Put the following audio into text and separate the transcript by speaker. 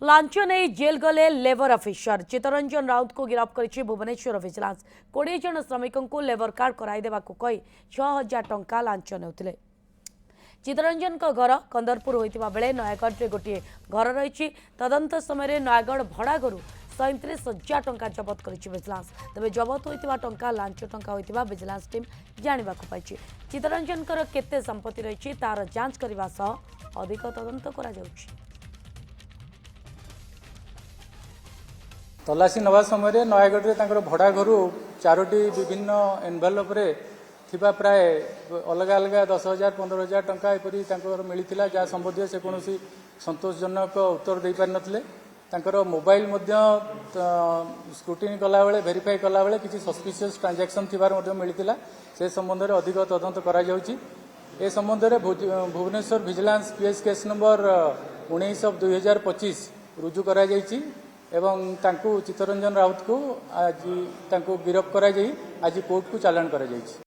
Speaker 1: Launch नहीं jail गले labour officer Chittaranjan Raut को गिरफ्त कर भुवनेश्वर विजिलेंस 20 जन श्रमिकों को लेबर कार्ड कराइदेवा कही 6000 टंका लांच नेउथिले। चित्तरंजन घर कंदरपुर होता बेले नयगढ़ में गोटे घर रही तदंत समय नयगढ़ भड़ा घर 37,000 टंका जबत कर विजिलेंस। तेज जबत होता टंका लांच टंका होता विजिलेंस टीम जानवा पाई। चित्तरंजन केते संपत्ति रही तार जांच करने सह अधिक तदंत करा जाउछि।
Speaker 2: तलासी नवा समय नयगढ़ में भड़ा घर 4टी विभिन्न एनवेलप थिबा प्राय अलग अलग 10,000 15,000 टंका एपरी मिलता जहाँ संबंधी से कौन संतोषजनक उत्तर दे पारि नथिले। मोबाइल स्क्रूटिनी कला बेले वेरीफाई कला बेले किसी सस्पिशियस ट्रांजैक्शन थिबार मिलता से संबंध में अधिक तदंत करा जाउछि। ए संबंध में Bhubaneswar vigilance PS case number 19/2025 रुजु करा जाइछि एवं चित्तरंजन राउत को आज गिरफ्त करा आज कोर्ट को चालान करा जाइछि।